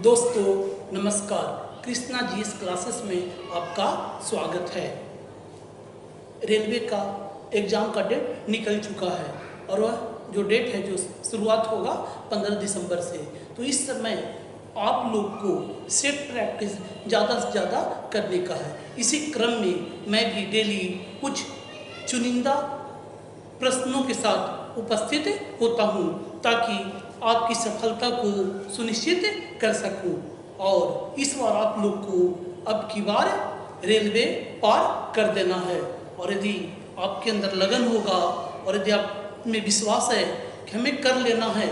दोस्तों नमस्कार, कृष्णा जी इस क्लासेस में आपका स्वागत है। रेलवे का एग्ज़ाम का डेट निकल चुका है और वह जो डेट है जो शुरुआत होगा 15 दिसंबर से। तो इस समय आप लोग को सेट प्रैक्टिस ज़्यादा से ज़्यादा करने का है। इसी क्रम में मैं भी डेली कुछ चुनिंदा प्रश्नों के साथ उपस्थित होता हूँ ताकि आपकी सफलता को सुनिश्चित कर सकूं। और इस बार आप लोग को अब की बार रेलवे पार कर देना है और यदि आपके अंदर लगन होगा और यदि आप में विश्वास है कि हमें कर लेना है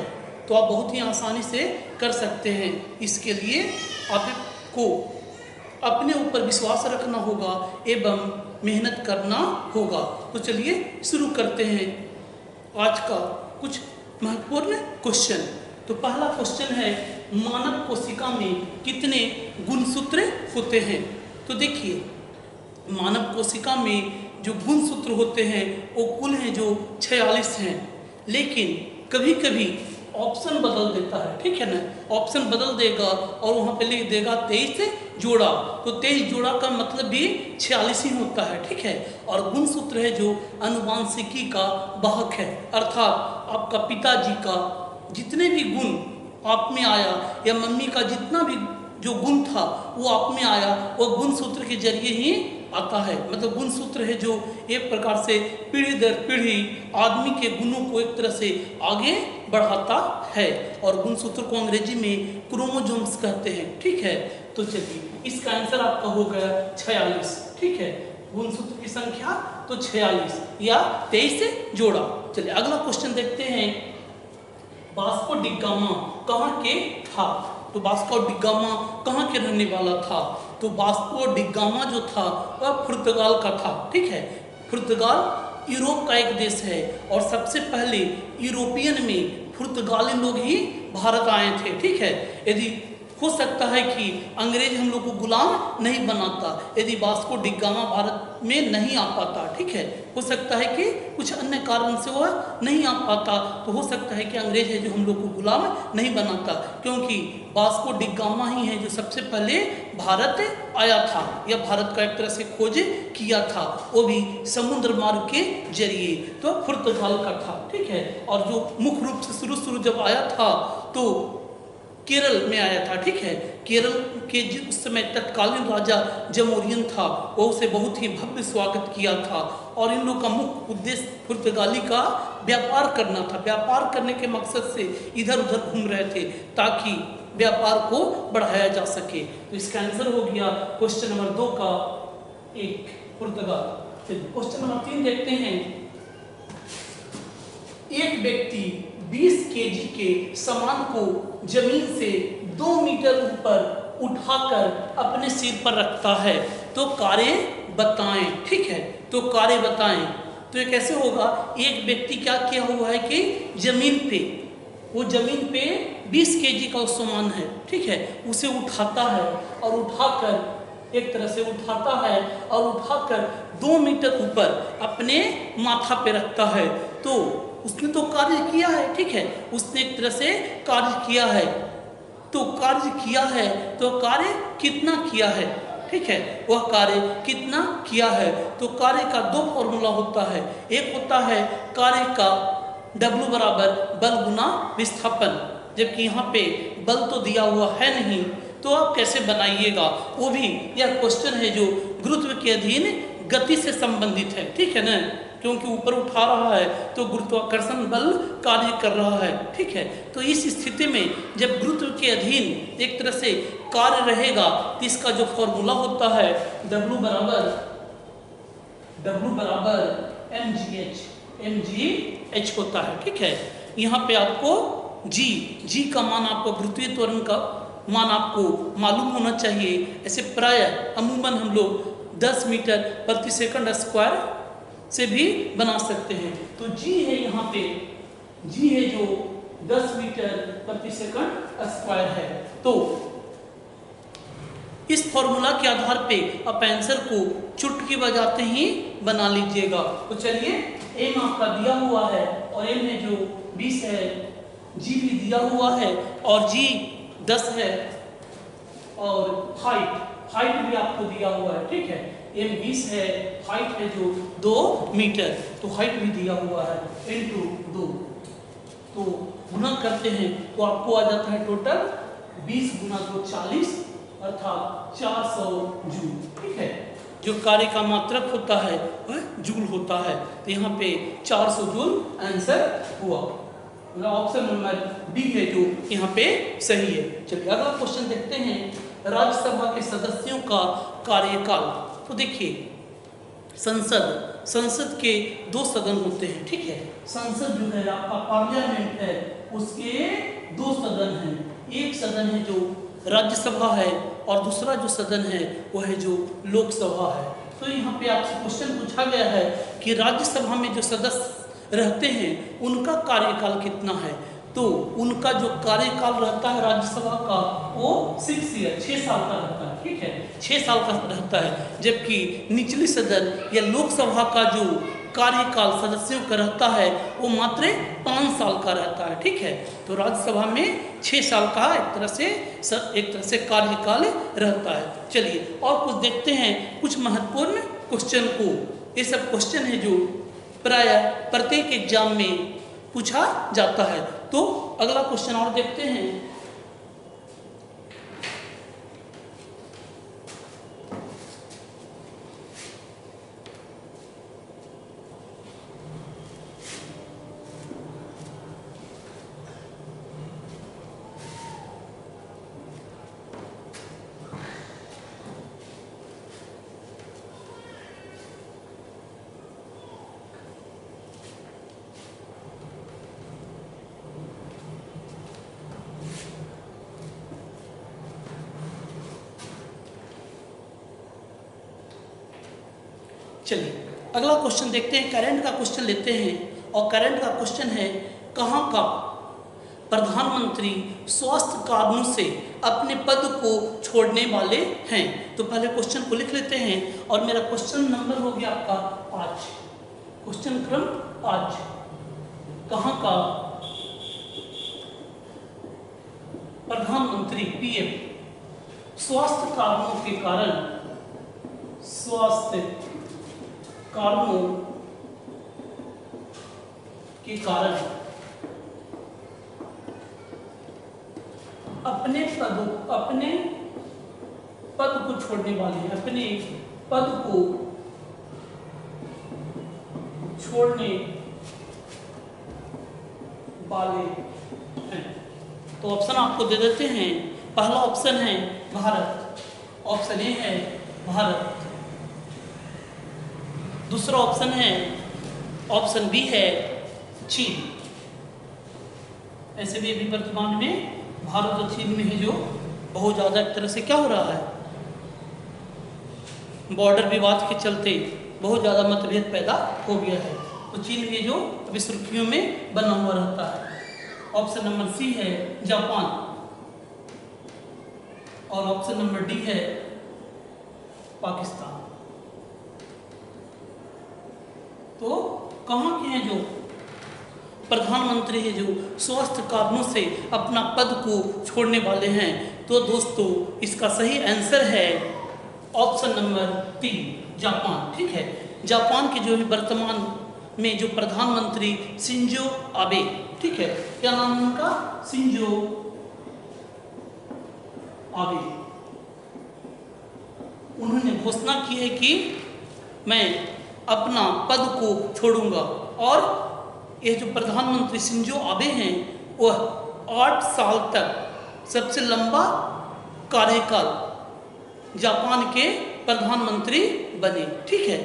तो आप बहुत ही आसानी से कर सकते हैं। इसके लिए आपको अपने ऊपर विश्वास रखना होगा एवं मेहनत करना होगा। तो चलिए शुरू करते हैं आज का कुछ महत्वपूर्ण क्वेश्चन। तो पहला क्वेश्चन है, मानव कोशिका में कितने गुणसूत्र होते हैं? तो देखिए, मानव कोशिका में जो गुणसूत्र होते हैं वो कुल हैं जो 46 हैं, लेकिन कभी कभी ऑप्शन बदल देता है, ठीक है ना। ऑप्शन बदल देगा और वहाँ पे लिख देगा 23 जोड़ा, तो 23 जोड़ा का मतलब भी 46 ही होता है, ठीक है। और गुणसूत्र है जो आनुवांशिकी का वाहक है, अर्थात आपका पिताजी का जितने भी गुण आप में आया या मम्मी का जितना भी जो गुण था वो आप में आया, वो गुणसूत्र के जरिए ही आता है। मतलब गुणसूत्र है जो एक प्रकार से पीढ़ी दर पीढ़ी आदमी के गुणों को एक तरह से आगे बढ़ाता है और गुणसूत्र को अंग्रेजी में क्रोमोसोम्स कहते हैं, ठीक है। तो चलिए, इसका आंसर आपका हो गया 46, ठीक है। गुणसूत्र की संख्या तो 46 या 23 जोड़ा। चलिए अगला क्वेश्चन देखते हैं, वास्को डी गामा कहाँ के था? तो वास्को डी गामा कहाँ के रहने वाला था? तो वास्को डी गामा जो था वह पुर्तगाल का था, ठीक है। पुर्तगाल यूरोप का एक देश है और सबसे पहले यूरोपियन में पुर्तगाली लोग ही भारत आए थे, ठीक है। यदि हो सकता है कि अंग्रेज हम लोग को गुलाम नहीं बनाता यदि वास्को डी गामा भारत में नहीं आ पाता, ठीक है। हो सकता है कि कुछ अन्य कारण से वह नहीं आ पाता, तो हो सकता है कि अंग्रेज है जो हम लोग को गुलाम नहीं बनाता, क्योंकि वास्को डी गामा ही है जो सबसे पहले भारत आया था या भारत का एक तरह से खोज किया था, वो भी समुद्र मार्ग के जरिए। तो पुर्तगाल का था, ठीक है। और जो मुख्य रूप से शुरू जब आया था तो केरल में आया था, ठीक है। केरल के उस समय तत्कालीन राजा जमोरियन था, वो उसे बहुत ही भव्य स्वागत किया था और इन लोगों का मुख्य उद्देश्य पुर्तगाली का व्यापार करना था। व्यापार करने के मकसद से इधर उधर घूम रहे थे ताकि व्यापार को बढ़ाया जा सके। तो इसका आंसर हो गया क्वेश्चन नंबर 2 का 1 पुर्तगाल। क्वेश्चन नंबर 3 देखते हैं, एक व्यक्ति 20 केजी के सामान को जमीन से 2 मीटर ऊपर उठाकर अपने सिर पर रखता है, तो कार्य बताएं, ठीक है। तो कार्य बताएं, तो ये कैसे होगा? एक व्यक्ति क्या किया हुआ है कि जमीन पे, वो जमीन पे 20 केजी का सामान है, ठीक है, उसे उठाता है और उठाकर एक तरह से उठाता है और उठाकर 2 मीटर ऊपर अपने माथा पे रखता है। तो उसने तो कार्य किया है, ठीक है, उसने एक तरह से कार्य किया है। तो कार्य किया है तो कार्य कितना किया है, ठीक है, वह कार्य कितना किया है। तो कार्य का 2 फॉर्मूला होता है, एक होता है कार्य का W बराबर बल गुना विस्थापन, जबकि यहाँ पे बल तो दिया हुआ है नहीं, तो आप कैसे बनाइएगा? वो भी यह क्वेश्चन है जो गुरुत्व के अधीन गति से संबंधित है, ठीक है ना, क्योंकि ऊपर उठा रहा है तो गुरुत्वाकर्षण बल कार्य कर रहा है, ठीक है। तो इस स्थिति में जब गुरुत्व के अधीन एक तरह से कार्य रहेगा तो इसका जो फॉर्मूला होता है W बराबर mgh होता है, ठीक है। यहाँ पे आपको g का मान, आपको गुरुत्वीय त्वरण का मान आपको मालूम होना चाहिए। ऐसे प्राय अमूमन हम लोग 10 मीटर प्रति सेकंड स्क्वायर से भी बना सकते हैं। तो g है, यहाँ पे g है जो 10 मीटर प्रति सेकंड स्क्वायर है। तो इस फॉर्मूला के आधार पे आप आंसर को चुटकी बजाते ही बना लीजिएगा। तो चलिए, m आपका दिया हुआ है और m है जो 20 है, g भी दिया हुआ है और g 10 है, और हाइट भी आपको दिया हुआ है, ठीक है। m 20 है, हाइट है जो 2 मीटर, तो हाइट भी दिया हुआ है इंटू 2, तो गुना करते हैं तो आपको आ जाता है टोटल 20 गुना 2 40 अर्थात 400 जूल, ठीक है। जो कार्य का मात्रक होता है वह जूल होता है, तो यहाँ पे 400 जूल आंसर हुआ। मतलब ऑप्शन नंबर डी है जो यहाँ पे सही है। चलिए अगला क्वेश्चन देखते हैं, राज्यसभा के सदस्यों का कार्यकाल। तो देखिए संसद के 2 सदन होते हैं, ठीक है। संसद जो है आपका पार्लियामेंट है, उसके 2 सदन हैं। एक सदन है जो राज्यसभा है और दूसरा जो सदन है वह है जो लोकसभा है। तो यहाँ पे आपसे क्वेश्चन पूछा गया है कि राज्यसभा में जो सदस्य रहते हैं उनका कार्यकाल कितना है। तो उनका जो कार्यकाल रहता है राज्यसभा का वो 6 ईयर 6 साल का रहता है, ठीक है, 6 साल का रहता है। जबकि निचली सदन या लोकसभा का जो कार्यकाल सदस्यों का रहता है वो मात्र 5 साल का रहता है, ठीक है। तो राज्यसभा में 6 साल का एक तरह से कार्यकाल रहता है। चलिए और कुछ देखते हैं, कुछ महत्वपूर्ण क्वेश्चन को। ये सब क्वेश्चन है जो प्राय प्रत्येक एग्जाम में पूछा जाता है। तो अगला क्वेश्चन और देखते हैं, चलिए अगला क्वेश्चन देखते हैं। करंट का क्वेश्चन लेते हैं और करंट का क्वेश्चन है, कहाँ का प्रधानमंत्री स्वास्थ्य कारणों से अपने पद को छोड़ने वाले हैं। तो पहले क्वेश्चन को लिख लेते हैं और मेरा क्वेश्चन नंबर हो गया आपका 5, क्वेश्चन क्रम 5। कहाँ का प्रधानमंत्री पीएम स्वास्थ्य कारणों के कारण अपने पद को छोड़ने वाले हैं, अपने पद को छोड़ने वाले हैं। तो ऑप्शन आपको दे देते हैं। पहला ऑप्शन है भारत, ऑप्शन ए है भारत। दूसरा ऑप्शन है, ऑप्शन बी है चीन। ऐसे भी अभी वर्तमान में भारत और चीन में है जो बहुत ज़्यादा एक तरह से क्या हो रहा है, बॉर्डर विवाद के चलते बहुत ज़्यादा मतभेद पैदा हो गया है। तो चीन ये जो अभी सुर्खियों में बना हुआ रहता है। ऑप्शन नंबर सी है जापान और ऑप्शन नंबर डी है पाकिस्तान। तो कहाँ के हैं जो प्रधानमंत्री है जो स्वास्थ्य कारणों से अपना पद को छोड़ने वाले हैं। तो दोस्तों इसका सही आंसर है ऑप्शन नंबर 3 जापान, ठीक है। जापान के जो वर्तमान में जो प्रधानमंत्री शिंजो आबे, ठीक है, क्या नाम है उनका, शिंजो आबे। उन्होंने घोषणा की है कि मैं अपना पद को छोड़ूंगा और ये जो प्रधानमंत्री शिंजो आबे हैं वह 8 साल तक सबसे लंबा कार्यकाल जापान के प्रधानमंत्री बने, ठीक है।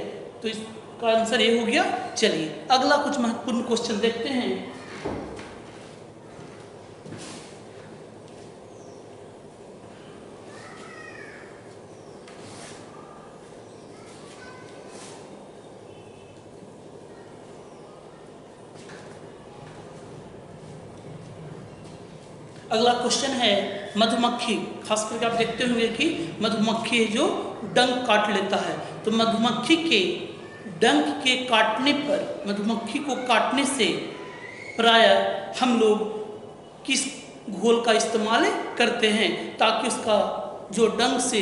तो इसका आंसर ये हो गया। चलिए अगला कुछ महत्वपूर्ण क्वेश्चन देखते हैं। अगला क्वेश्चन है मधुमक्खी। खास करके आप देखते होंगे कि मधुमक्खी है जो डंक काट लेता है। तो मधुमक्खी के डंक के काटने पर, मधुमक्खी को काटने से प्राय हम लोग किस घोल का इस्तेमाल करते हैं ताकि उसका जो डंक से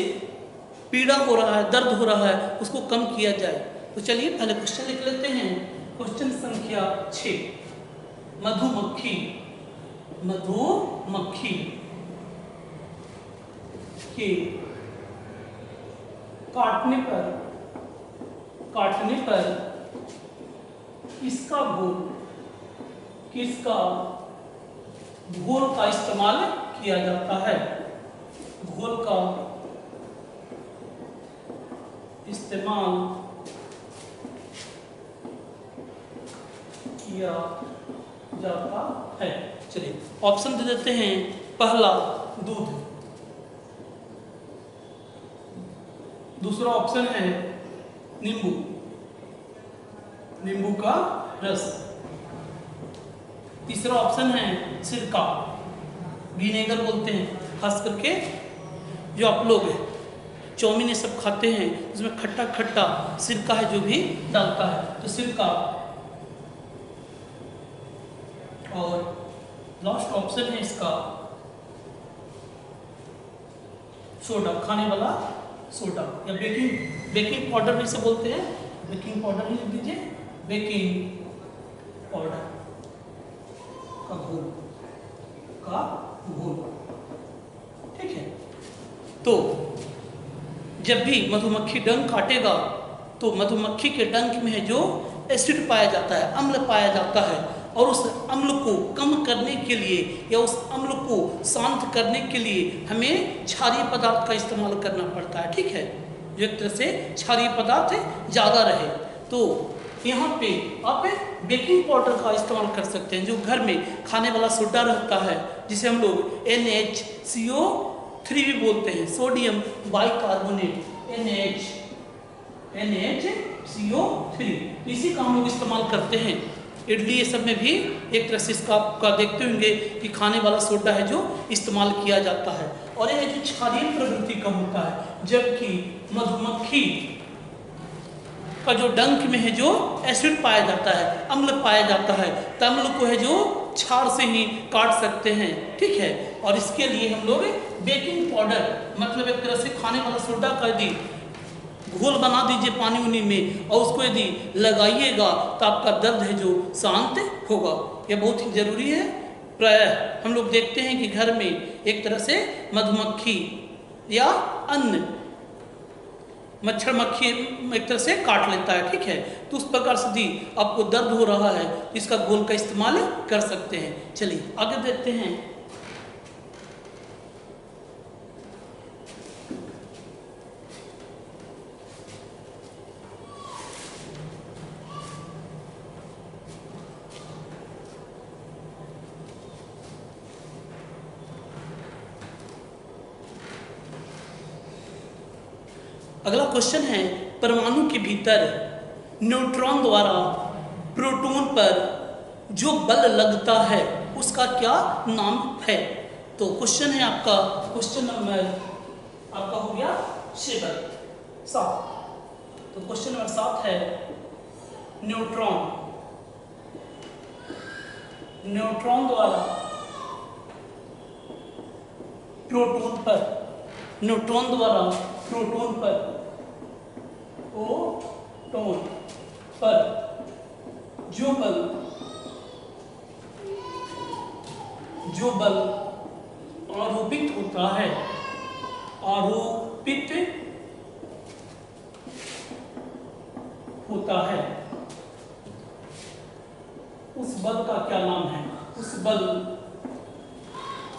पीड़ा हो रहा है, दर्द हो रहा है, उसको कम किया जाए। तो चलिए पहले क्वेश्चन लिख लेते हैं। क्वेश्चन संख्या 6, मधुमक्खी के काटने पर किसका घोल का इस्तेमाल किया जाता है? घोल का इस्तेमाल किया जाता है। चलिए ऑप्शन दे देते हैं। पहला दूध, दूसरा ऑप्शन है नींबू का रस, तीसरा ऑप्शन है सिरका, विनेगर बोलते हैं। खास करके जो आप लोग चाउमीन ये सब खाते हैं उसमें खट्टा खट्टा सिरका है जो भी डालता है, तो सिरका। और लास्ट ऑप्शन है इसका सोडा, खाने वाला सोडा या बेकिंग पाउडर भी इसे बोलते हैं। बेकिंग पाउडर ही लिख दीजिए, बेकिंग पाउडर का घोल। ठीक है। तो जब भी मधुमक्खी डंक काटेगा तो मधुमक्खी के डंक में जो एसिड पाया जाता है, अम्ल पाया जाता है, और उस अम्ल को कम करने के लिए या उस अम्ल को शांत करने के लिए हमें क्षारीय पदार्थ का इस्तेमाल करना पड़ता है। ठीक है, जो एक तरह से क्षारीय पदार्थ ज़्यादा रहे। तो यहाँ पे आप बेकिंग पाउडर का इस्तेमाल कर सकते हैं, जो घर में खाने वाला सोडा रहता है, जिसे हम लोग NaCO3 भी बोलते हैं, सोडियम बाइकार्बोनेट, NaCO3। इसी का हम लोग इस्तेमाल करते हैं। इडली ये सब में भी एक तरह से इसका आपका देखते होंगे कि खाने वाला सोडा है जो इस्तेमाल किया जाता है, और यह जो क्षारीय प्रवृत्ति का होता है। जबकि मधुमक्खी का जो डंक में है जो एसिड पाया जाता है, अम्ल पाया जाता है, तो अम्ल को है जो क्षार से ही काट सकते हैं। ठीक है, और इसके लिए हम लोग बेकिंग पाउडर, मतलब एक तरह से खाने वाला सोडा का यदि घोल बना दीजिए पानी उनी में, और उसको यदि लगाइएगा तो आपका दर्द है जो शांत होगा। यह बहुत ही जरूरी है। प्रायः हम लोग देखते हैं कि घर में एक तरह से मधुमक्खी या अन्य मच्छर मक्खी एक तरह से काट लेता है। ठीक है, तो उस प्रकार से यदि आपको दर्द हो रहा है तो इसका घोल का इस्तेमाल कर सकते हैं। चलिए आगे देखते हैं। अगला क्वेश्चन है, परमाणु के भीतर न्यूट्रॉन द्वारा प्रोटॉन पर जो बल लगता है उसका क्या नाम है? तो क्वेश्चन है आपका, क्वेश्चन नंबर आपका हो गया 7। तो क्वेश्चन नंबर 7 है, न्यूट्रॉन द्वारा प्रोटॉन पर जो बल आरोपित होता है उस बल का क्या नाम है? उस बल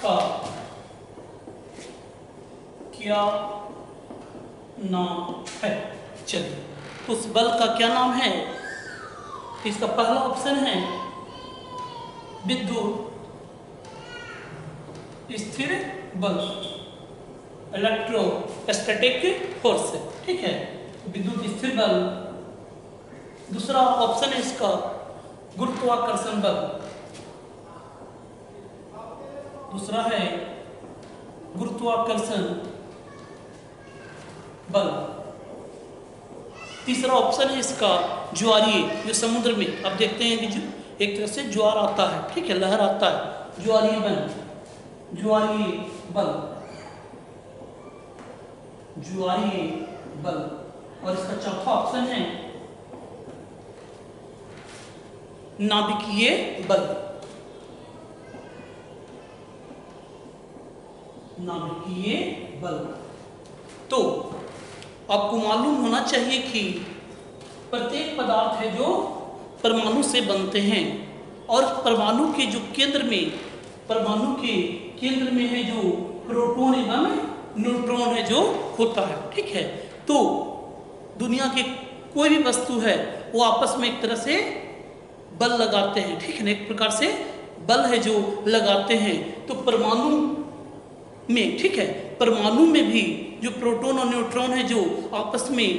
का क्या नाम है? चलिए, उस बल का क्या नाम है? इसका पहला ऑप्शन है विद्युत स्थिर बल, इलेक्ट्रोस्टैटिक फोर्स। ठीक है, विद्युत स्थिर बल। दूसरा ऑप्शन है इसका गुरुत्वाकर्षण बल। दूसरा है गुरुत्वाकर्षण बल। तीसरा ऑप्शन है इसका ज्वारीय, जो समुद्र में आप देखते हैं कि जो एक तरह से ज्वार आता है, ठीक है, लहर आता है, ज्वारीय बल। ज्वारीय बल। और इसका चौथा ऑप्शन है नाभिकीय बल। नाभिकीय बल। तो आपको मालूम होना चाहिए कि प्रत्येक पदार्थ है जो परमाणु से बनते हैं और परमाणु के जो केंद्र में, परमाणु के केंद्र में है जो प्रोटॉन एवं न्यूट्रॉन है जो होता है, ठीक है। तो दुनिया के कोई भी वस्तु है वो आपस में एक तरह से बल लगाते हैं, ठीक है ना, एक प्रकार से बल है जो लगाते हैं। तो परमाणु में, ठीक है, परमाणु में भी जो प्रोटॉन और न्यूट्रॉन है जो आपस में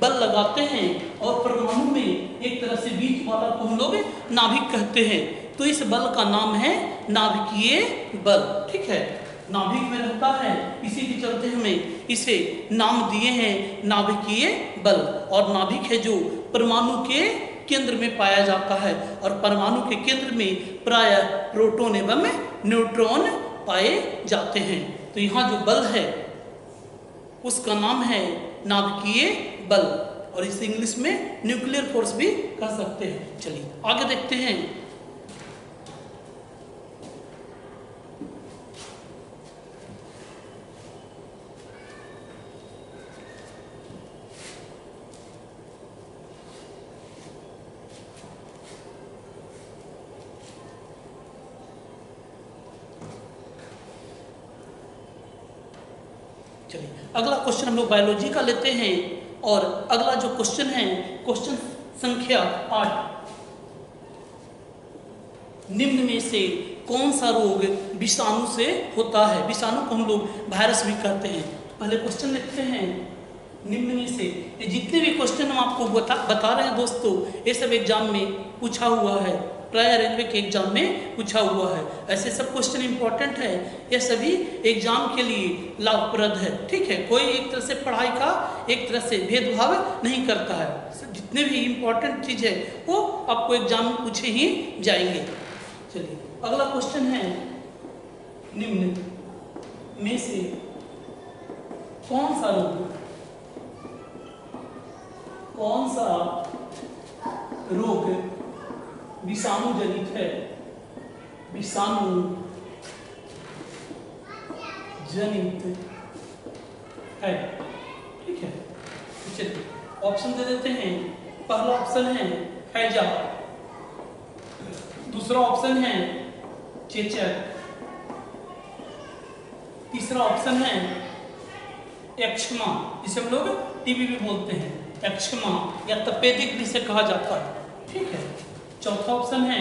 बल लगाते हैं और परमाणु में एक तरह से बीच वाला को हम लोग नाभिक कहते हैं। तो इस बल का नाम है नाभिकीय बल, ठीक है। नाभिक में रहता है, इसी के चलते हमें इसे नाम दिए हैं नाभिकीय बल। और नाभिक है जो परमाणु के केंद्र में पाया जाता है और परमाणु के केंद्र में प्रायः प्रोटॉन एवं न्यूट्रॉन पाए जाते हैं। तो यहाँ जो बल है उसका नाम है नाभिकीय बल और इसे इंग्लिश में न्यूक्लियर फोर्स भी कह सकते हैं। चलिए आगे देखते हैं। चलिए अगला क्वेश्चन हम लोग बायोलॉजी का लेते हैं और अगला जो क्वेश्चन है क्वेश्चन संख्या 8। निम्न में से कौन सा रोग विषाणु से होता है? विषाणु को हम लोग वायरस भी कहते हैं। पहले क्वेश्चन लिखते हैं। निम्न में से ये जितने भी क्वेश्चन हम आपको बता रहे हैं दोस्तों, ये सब एग्जाम में पूछा हुआ है, प्राय रेलवे के एग्जाम में पूछा हुआ है। ऐसे सब क्वेश्चन इंपॉर्टेंट है, ये सभी एग्जाम के लिए लाभप्रद है, ठीक है। कोई एक तरह से पढ़ाई का एक तरह से भेदभाव नहीं करता है। जितने भी इंपॉर्टेंट चीज़ है वो आपको एग्जाम में पूछे ही जाएंगे। चलिए अगला क्वेश्चन है, निम्न में से कौन सा रोग विषाणु जनित है? विषाणु जनित है, ठीक है। चलिए ऑप्शन दे देते हैं। पहला ऑप्शन है हैजा, दूसरा ऑप्शन है चेचक, तीसरा ऑप्शन है एक्जिमा, जिसे हम लोग टीबी भी बोलते हैं, एक्जिमा या तपेदिक जिसे कहा जाता है, ठीक है। चौथा ऑप्शन है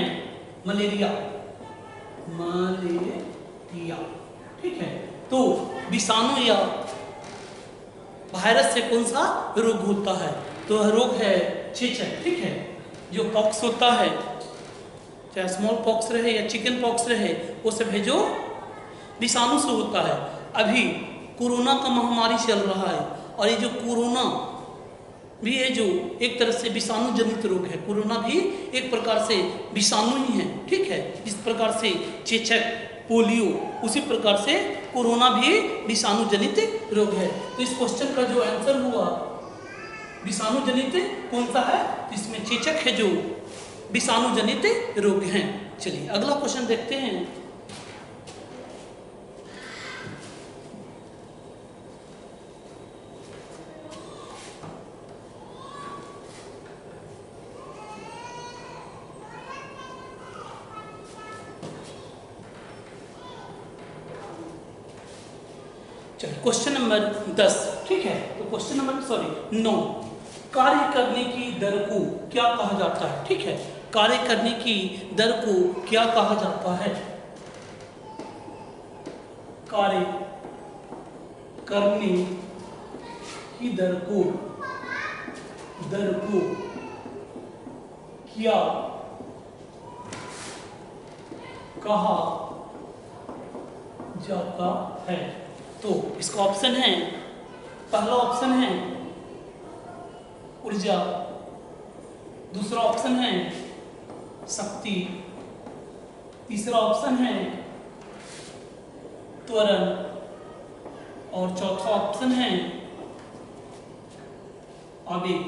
मलेरिया, ठीक है। तो विषाणु या वायरस से कौन सा रोग होता है? तो रोग है चेचक, ठीक है। जो पॉक्स होता है, चाहे स्मॉल पॉक्स रहे या चिकन पॉक्स रहे, वो सब है जो विषाणु से होता है। अभी कोरोना का महामारी चल रहा है और ये जो कोरोना भी है जो एक तरह से विषाणु जनित रोग है। कोरोना भी एक प्रकार से विषाणु ही है, ठीक है। इस प्रकार से चेचक, पोलियो, उसी प्रकार से कोरोना भी विषाणु जनित रोग है। तो इस क्वेश्चन का जो आंसर हुआ विषाणु जनित कौन सा है? इसमें चेचक है जो विषाणु जनित रोग हैं। चलिए अगला क्वेश्चन देखते हैं। क्वेश्चन नंबर 10, ठीक है। तो क्वेश्चन नंबर 9, कार्य करने की दर को क्या कहा जाता है? ठीक है, कार्य करने की दर को क्या कहा जाता है? कार्य करने की दर को क्या कहा जाता है? तो इसका ऑप्शन है, पहला ऑप्शन है ऊर्जा, दूसरा ऑप्शन है शक्ति, तीसरा ऑप्शन है त्वरण और चौथा ऑप्शन है आवेग,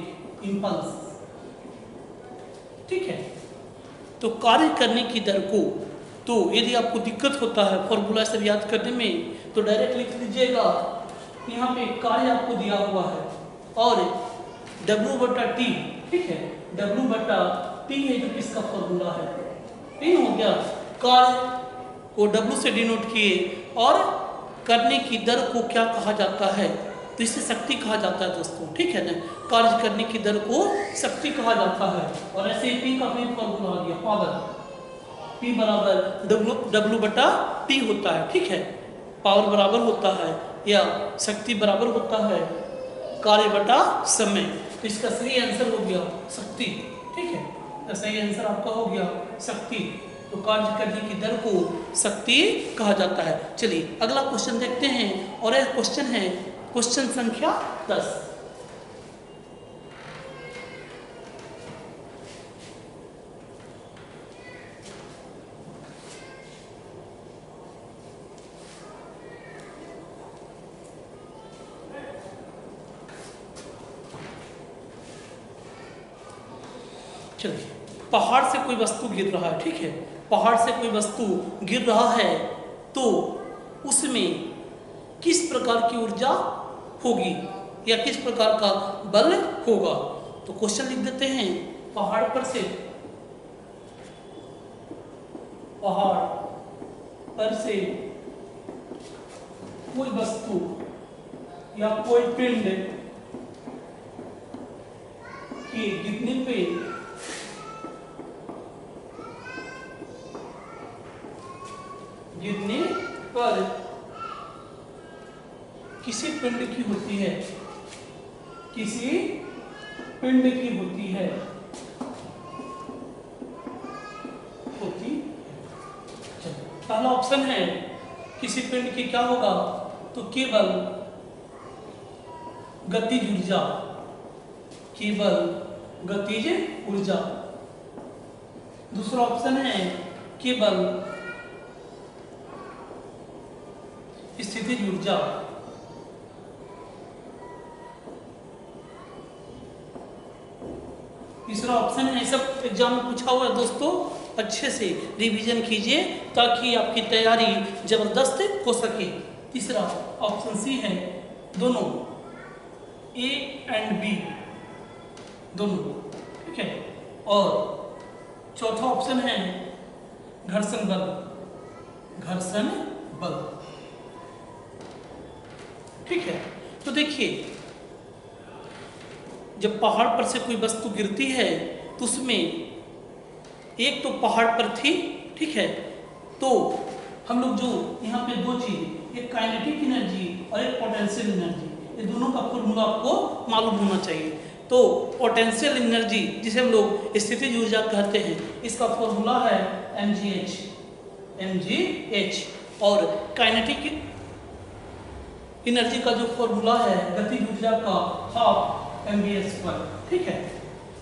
इम्पल्स, ठीक है। तो कार्य करने की दर को, तो यदि आपको दिक्कत होता है फॉर्मूला सब याद करने में तो डायरेक्ट लिख लीजिएगा। यहाँ पे कार्य आपको दिया हुआ है और W/T, ठीक है, W/T है जो किसका फॉर्मूला है, T हो गया। कार्य को W से डिनोट किए और करने की दर को क्या कहा जाता है, तो इसे शक्ति कहा जाता है दोस्तों, ठीक है ना। कार्य करने की दर को शक्ति कहा जाता है। और ऐसे ही P का भी फॉर्मूला आ गया, पावर, P बराबर W/T होता है, ठीक है। पावर बराबर होता है या शक्ति बराबर होता है कार्य बटा समय। तो इसका सही आंसर हो गया शक्ति, ठीक है। तो सही आंसर आपका हो गया शक्ति। तो कार्य करने की दर को शक्ति कहा जाता है। चलिए अगला क्वेश्चन देखते हैं और यह क्वेश्चन है क्वेश्चन संख्या 10। चलिए, पहाड़ से कोई वस्तु गिर रहा है, ठीक है। पहाड़ से कोई वस्तु गिर रहा है तो उसमें किस प्रकार की ऊर्जा होगी या किस प्रकार का बल होगा। तो क्वेश्चन लिख देते हैं, पहाड़ पर से कोई वस्तु या कोई पिंड के गिरने पर किसी पिंड की होती है, पहला ऑप्शन है किसी पिंड की क्या होगा, तो केवल गतिज ऊर्जा। दूसरा ऑप्शन है केवल स्थितिज ऊर्जा। तीसरा ऑप्शन है, सब एग्जाम में पूछा हुआ है दोस्तों, अच्छे से रिवीजन कीजिए ताकि आपकी तैयारी जबरदस्त हो सके। तीसरा ऑप्शन सी है, दोनों ए एंड बी दोनों, ठीक है। और चौथा ऑप्शन है घर्षण बल, ठीक है। तो देखिए, जब पहाड़ पर से कोई वस्तु गिरती है तो उसमें एक तो पहाड़ पर थी, ठीक है। तो हम लोग जो यहाँ पे दो चीज, एक काइनेटिक एनर्जी और एक पोटेंशियल एनर्जी, ये दोनों का फॉर्मूला आपको मालूम होना चाहिए। तो पोटेंशियल एनर्जी जिसे हम लोग स्थितिज ऊर्जा कहते हैं, इसका फॉर्मूला है mgh और काइनेटिक एनर्जी का जो फॉर्मूला है गतिज ऊर्जा का 12 mv², ठीक है।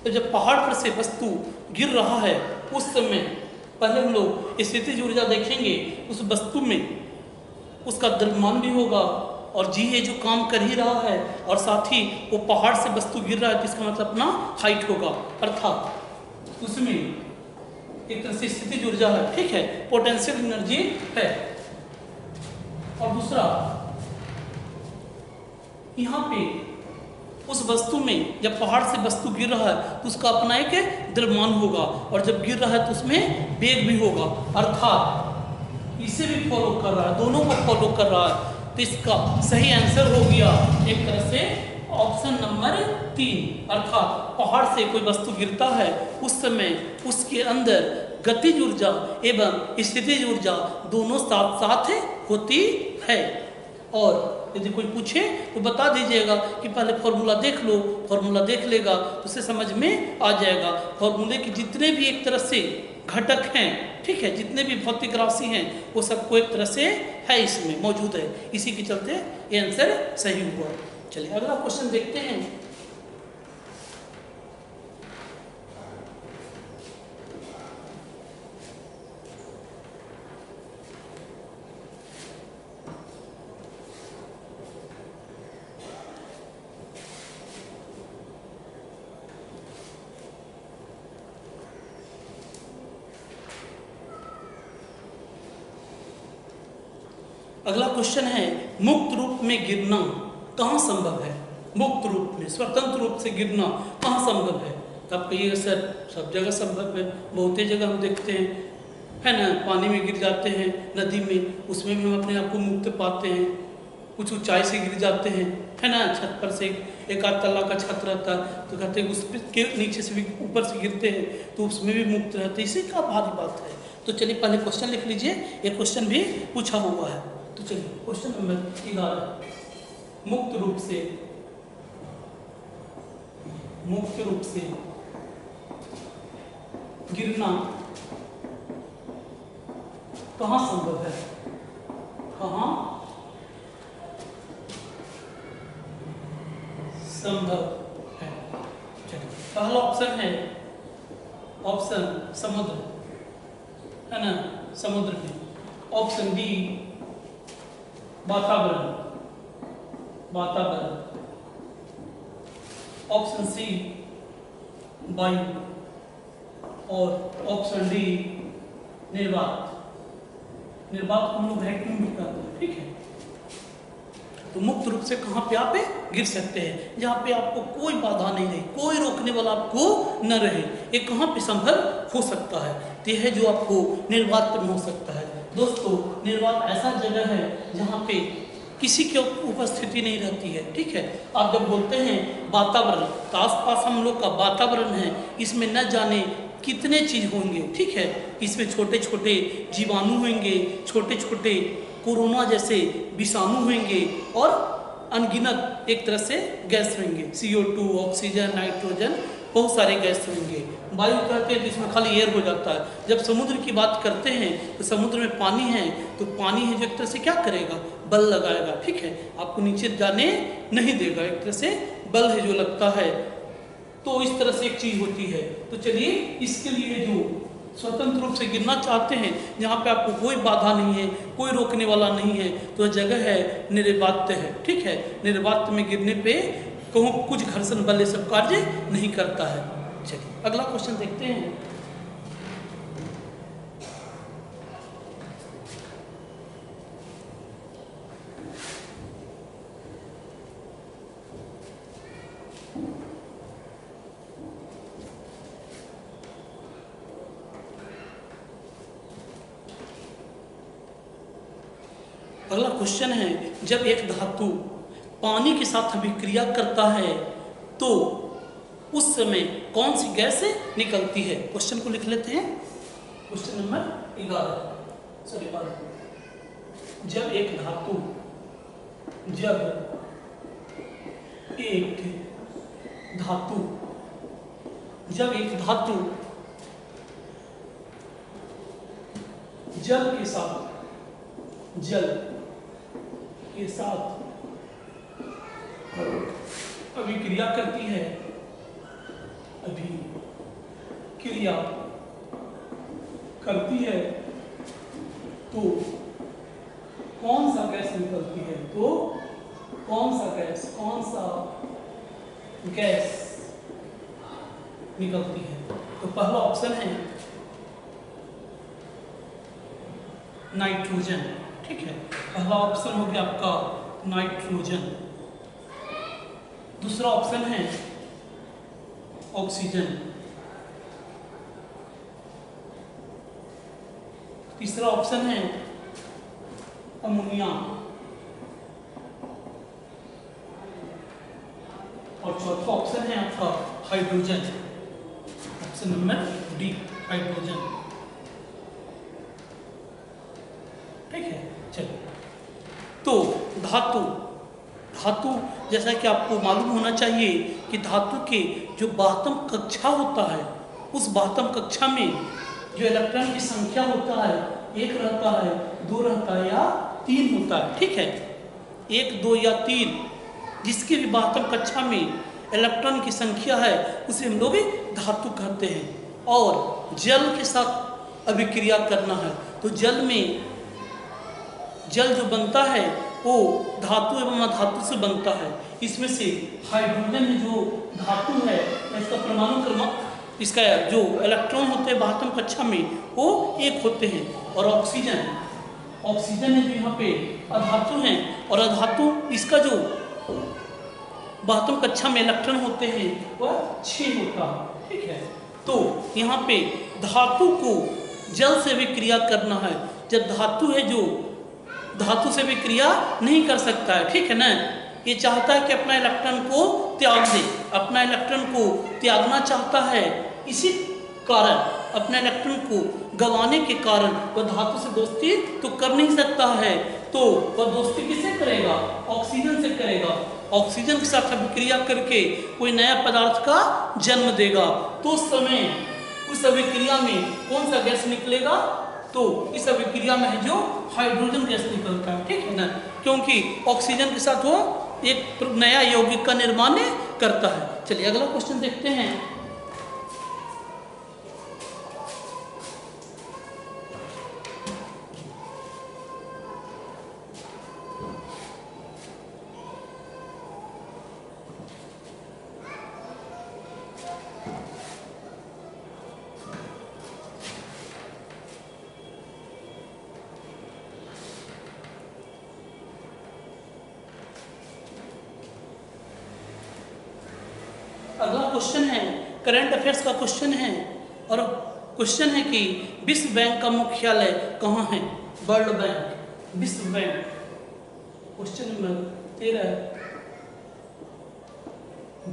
तो जब पहाड़ पर से वस्तु गिर रहा है उस समय पहले हम लोग स्थितिज ऊर्जा देखेंगे, उस वस्तु में उसका द्रव्यमान भी होगा और जी है जो काम कर ही रहा है, और साथ ही वो पहाड़ से वस्तु गिर रहा है तो इसका मतलब अपना हाइट होगा, अर्थात उसमें एक तरह से स्थितिज ऊर्जा है, ठीक है, पोटेंशियल एनर्जी है। और दूसरा, यहाँ पे उस वस्तु में जब पहाड़ से वस्तु गिर रहा है तो उसका अपना एक द्रव्यमान होगा, और जब गिर रहा है तो उसमें वेग भी होगा, अर्थात इसे भी फॉलो कर रहा है, दोनों को फॉलो कर रहा है। तो इसका सही आंसर हो गया एक तरह से ऑप्शन नंबर 3, अर्थात पहाड़ से कोई वस्तु गिरता है उस समय उसके अंदर गतिज ऊर्जा एवं स्थितिज ऊर्जा दोनों साथ साथ होती है। और यदि कोई पूछे तो बता दीजिएगा कि पहले फॉर्मूला देख लो, फॉर्मूला देख लेगा तो उसे समझ में आ जाएगा। फॉर्मूले के जितने भी एक तरह से घटक हैं, ठीक है, जितने भी भौतिक राशि हैं वो सबको एक तरह से है इसमें मौजूद है, इसी के चलते ये आंसर सही हुआ। चलिए अगला क्वेश्चन देखते हैं। अगला क्वेश्चन है, मुक्त रूप में गिरना कहाँ संभव है? मुक्त रूप में, स्वतंत्र रूप से गिरना कहाँ संभव है? तो आप कहिएगा सर सब जगह संभव है, बहुत ही जगह हम देखते हैं, है ना, पानी में गिर जाते हैं, नदी में, उसमें भी हम अपने आप को मुक्त पाते हैं। कुछ ऊंचाई से गिर जाते हैं, है ना, छत पर से, एक आध तल्ला का छत रहता है तो कहते हैं उस के नीचे से भी ऊपर से गिरते हैं तो उसमें भी मुक्त रहते हैं। इसी का भारी बात है। तो चलिए पहले क्वेश्चन लिख लीजिए, ये क्वेश्चन भी पूछा हुआ है। तो चलिए क्वेश्चन नंबर 11, मुक्त रूप से गिरना कहाँ संभव है? कहाँ संभव है? चलिए पहला ऑप्शन है, ऑप्शन समुद्र, है ना, समुद्र में। ऑप्शन डी वातावरण। ऑप्शन सी वायु और ऑप्शन डी निर्वात। निर्वात को हम लोग वैक्यूम भी कहते हैं, ठीक है। तो मुक्त रूप से कहाँ पे आप गिर सकते हैं? जहाँ पे आपको कोई बाधा नहीं रहे, कोई रोकने वाला आपको न रहे। ये कहाँ पे संभव हो सकता है? तो यह है जो आपको निर्वात में हो सकता है। दोस्तों निर्वात ऐसा जगह है जहाँ पे किसी की उपस्थिति नहीं रहती है, ठीक है। आप जब बोलते हैं वातावरण, तो आसपास हम लोग का वातावरण है, इसमें न जाने कितने चीज होंगे, ठीक है। इसमें छोटे छोटे जीवाणु होंगे, छोटे छोटे कोरोना जैसे विषाणु होंगे और अनगिनत एक तरह से गैस होंगे, CO2, ऑक्सीजन, नाइट्रोजन, बहुत सारे गैस होंगे। वायु कहते हैं जिसमें खाली एयर हो जाता है। जब समुद्र की बात करते हैं तो समुद्र में पानी है, तो पानी है जो एक तरह से क्या करेगा, बल लगाएगा, ठीक है, आपको नीचे जाने नहीं देगा, एक तरह से बल है जो लगता है। तो इस तरह से एक चीज होती है। तो चलिए इसके लिए जो स्वतंत्र रूप से गिरना चाहते हैं, जहाँ पे आपको कोई बाधा नहीं है, कोई रोकने वाला नहीं है, तो जगह है निर्वात है, ठीक है। निर्वात में गिरने पे कहूँ कुछ घर्षण बल ये सब कार्य नहीं करता है। चलिए अगला क्वेश्चन देखते हैं। अगला क्वेश्चन है, जब एक धातु पानी के साथ अभिक्रिया करता है तो उस समय कौन सी गैस निकलती है? क्वेश्चन को लिख लेते हैं। Question number 11, sorry 12। जब एक धातु जल के साथ अभिक्रिया करती है, तो कौन सा गैस निकलती है? तो कौन सा गैस निकलती है? तो पहला ऑप्शन है नाइट्रोजन, ठीक है। पहला ऑप्शन हो गया आपका नाइट्रोजन। दूसरा ऑप्शन है ऑक्सीजन। तीसरा ऑप्शन है अमोनिया और चौथा ऑप्शन है आपका hydrogen. Option number D hydrogen, ठीक है। चलिए तो धातु जैसा कि आपको मालूम होना चाहिए कि धातु के जो बाह्यतम कक्षा होता है, उस बाह्यतम कक्षा में जो इलेक्ट्रॉन की संख्या होता है, 1 रहता है, 2 रहता है या 3 होता है, ठीक है। 1, 2 या 3 जिसकी भी बाह्यतम कक्षा में इलेक्ट्रॉन की संख्या है उसे हम लोग धातु कहते हैं। और जल के साथ अभिक्रिया करना है तो जल जो बनता है वो धातु एवं अधातु से बनता है। इसमें से हाइड्रोजन जो धातु है, इसका परमाणु क्रमांक, इसका जो इलेक्ट्रॉन होते हैं बाह्यतम कक्षा में वो 1 होते हैं। और ऑक्सीजन ऑक्सीजन है जो यहाँ पे अधातु हैं, और अधातु इसका जो 72 कक्षा में इलेक्ट्रॉन होते हैं वह 6 होता है, ठीक है। तो यहाँ पे धातु को जल से भी क्रिया करना है, जब धातु है जो धातु से भी क्रिया नहीं कर सकता है, ठीक है ना। ये चाहता है कि अपना इलेक्ट्रॉन को त्याग दे, अपना इलेक्ट्रॉन को त्यागना चाहता है, इसी कारण अपने इलेक्ट्रॉन को गंवाने के कारण वह धातु से दोस्ती तो कर नहीं सकता है, तो वह दोस्ती किससे करेगा? ऑक्सीजन से करेगा। ऑक्सीजन के साथ अभिक्रिया करके कोई नया पदार्थ का जन्म देगा, तो उस समय उस अभिक्रिया में कौन सा गैस निकलेगा? तो इस अभिक्रिया में है जो हाइड्रोजन गैस निकलता है, ठीक है ना, क्योंकि ऑक्सीजन के साथ वो एक नया यौगिक का निर्माण करता है। चलिए अगला क्वेश्चन देखते हैं। अगला क्वेश्चन है करंट अफेयर्स का क्वेश्चन है, और क्वेश्चन है कि विश्व बैंक का मुख्यालय कहाँ है? वर्ल्ड बैंक, विश्व बैंक। क्वेश्चन नंबर 13,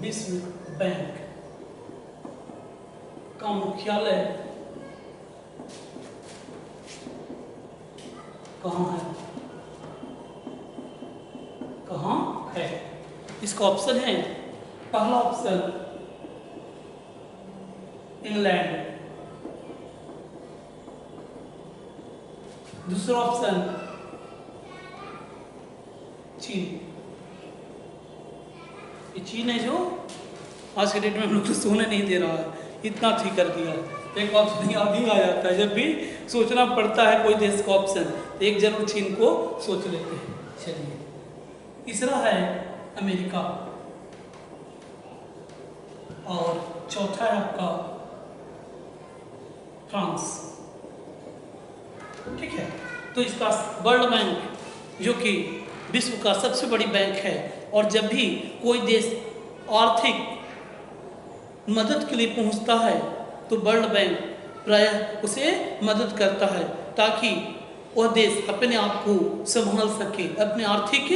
विश्व बैंक का मुख्यालय कहाँ है? कहाँ है? इसका ऑप्शन है, पहला ऑप्शन इंग्लैंड, दूसरा ऑप्शन चीन। ये चीन है जो आज के डेट में हम लोग को सोने नहीं दे रहा है, इतना ठीक कर दिया। एक ऑप्शन याद ही आ जाता है, जब भी सोचना पड़ता है कोई देश का ऑप्शन, एक जरूर चीन को सोच लेते हैं। चलिए तीसरा है अमेरिका, और चौथा है आपका फ्रांस, ठीक है। तो इसका वर्ल्ड बैंक जो कि विश्व का सबसे बड़ी बैंक है, और जब भी कोई देश आर्थिक मदद के लिए पहुंचता है तो वर्ल्ड बैंक प्रायः उसे मदद करता है, ताकि वह देश अपने आप को संभाल सके, अपने आर्थिक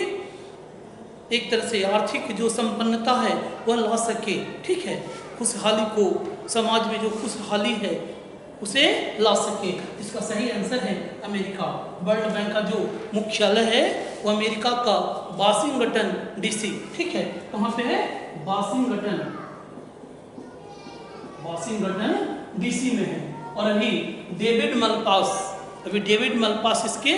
एक तरह से आर्थिक जो संपन्नता है वह ला सके, ठीक है। खुशहाली को, समाज में जो खुशहाली है उसे ला सके। इसका सही आंसर है अमेरिका। वर्ल्ड बैंक का जो मुख्यालय है वो अमेरिका का वाशिंगटन डीसी, ठीक है। कहाँ पे है? वाशिंगटन, वाशिंगटन डीसी में है। और अभी डेविड मलपास इसके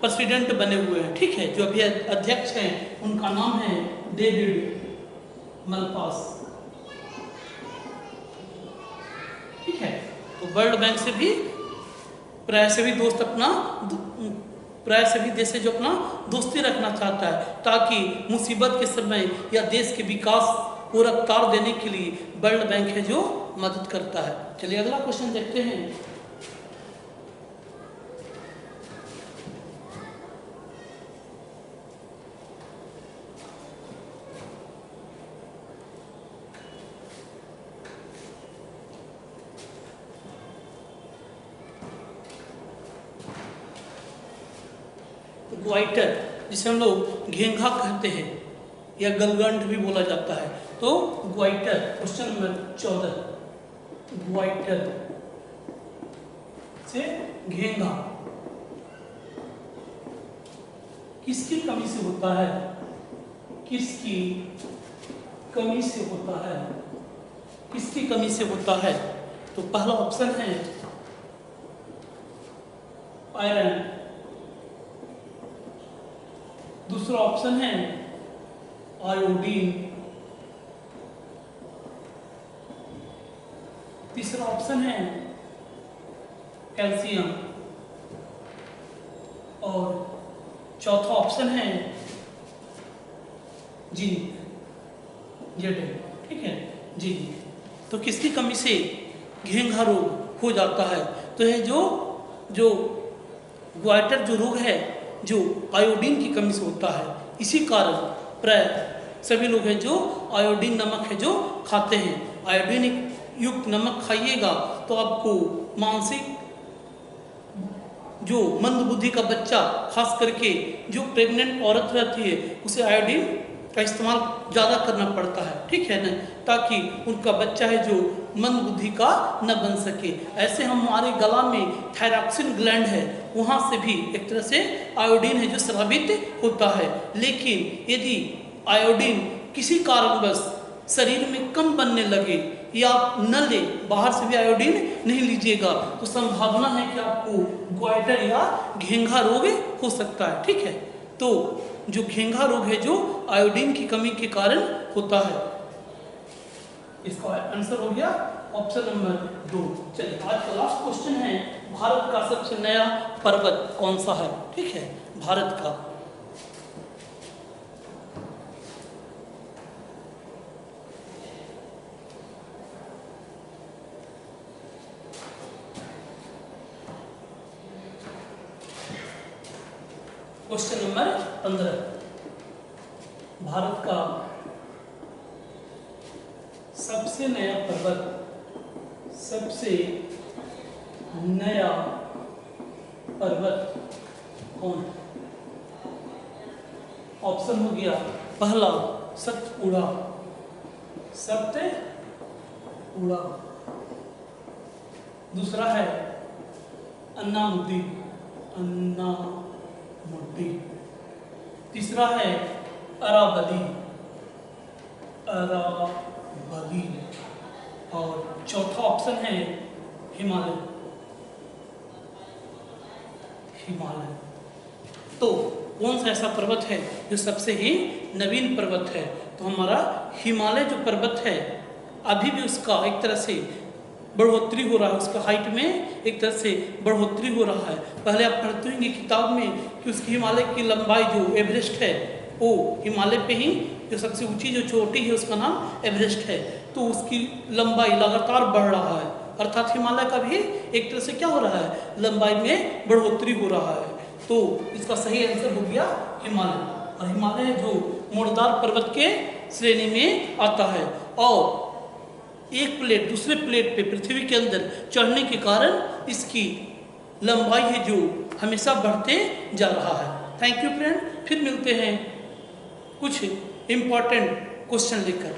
प्रेसिडेंट बने हुए हैं, ठीक है। जो अभी अध्यक्ष हैं उनका नाम है डेविड मलपास, ठीक है। तो वर्ल्ड बैंक से भी प्राय सभी दोस्त अपना प्राय सभी देश जो अपना दोस्ती रखना चाहता है, ताकि मुसीबत के समय या देश के विकास को रफ्तार देने के लिए वर्ल्ड बैंक है जो मदद करता है। चलिए अगला क्वेश्चन देखते हैं। ग्वाइटर, जिसे हम लोग घेंघा कहते हैं या गलगंड भी बोला जाता है, तो ग्वाइटर। क्वेश्चन नंबर 14, ग्वाइटर से घेंघा किसकी कमी से होता है? किसकी कमी से होता है? किसकी कमी से होता है? तो पहला ऑप्शन है आयरन, दूसरा ऑप्शन है आयोडीन, तीसरा ऑप्शन है कैल्शियम, और चौथा ऑप्शन है जिंक, जेड, ठीक है, जिंक। तो किसकी कमी से घेंघा रोग हो जाता है? तो है जो ग्वाइटर जो रोग है जो आयोडीन की कमी से होता है। इसी कारण प्राय सभी लोग हैं जो आयोडीन नमक है जो खाते हैं। आयोडीन युक्त नमक खाइएगा तो आपको मानसिक जो मंद बुद्धि का बच्चा, खास करके जो प्रेग्नेंट औरत रहती है, उसे आयोडीन का इस्तेमाल ज़्यादा करना पड़ता है, ठीक है ना, ताकि उनका बच्चा है जो मंद बुद्धि का न बन सके। ऐसे हमारे गला में थायरॉक्सिन ग्लैंड है, वहाँ से भी एक तरह से आयोडीन है जो स्रावित होता है। लेकिन यदि आयोडीन किसी कारणवश शरीर में कम बनने लगे या आप न ले, बाहर से भी आयोडीन नहीं लीजिएगा, तो संभावना है कि आपको ग्वाइटर या घेंघा रोग हो सकता है, ठीक है। तो जो घेंघा रोग है जो आयोडीन की कमी के कारण होता है। इसका आंसर हो गया ऑप्शन नंबर 2। चलिए आज का लास्ट क्वेश्चन है, भारत का सबसे नया पर्वत कौन सा है, ठीक है, भारत का। क्वेश्चन नंबर 15, भारत का सबसे नया पर्वत, सबसे नया पर्वत कौन? ऑप्शन हो गया पहला सतपुड़ा, सतपुड़ा। दूसरा है अन्नामुदी, अन्नामुदी। तीसरा है अरावली, अरावली। और चौथा ऑप्शन है हिमालय, हिमालय। तो कौन सा ऐसा पर्वत है जो सबसे ही नवीन पर्वत है? तो हमारा हिमालय जो पर्वत है, अभी भी उसका एक तरह से बढ़ोतरी हो रहा है, उसका हाइट में एक तरह से बढ़ोतरी हो रहा है। पहले आप पढ़ते होंगे किताब में कि उसकी हिमालय की लंबाई जो एवरेस्ट है, वो हिमालय पे ही जो सबसे ऊंची जो चोटी है उसका नाम एवरेस्ट है, तो उसकी लंबाई लगातार बढ़ रहा है, अर्थात हिमालय का भी एक तरह से क्या हो रहा है, लंबाई में बढ़ोतरी हो रहा है। तो इसका सही आंसर हो गया हिमालय। और हिमालय जो मोड़दार पर्वत के श्रेणी में आता है और एक प्लेट दूसरे प्लेट पे पृथ्वी के अंदर चढ़ने के कारण इसकी लंबाई है जो हमेशा बढ़ते जा रहा है। थैंक यू फ्रेंड, फिर मिलते हैं कुछ इम्पोर्टेंट क्वेश्चन लेकर।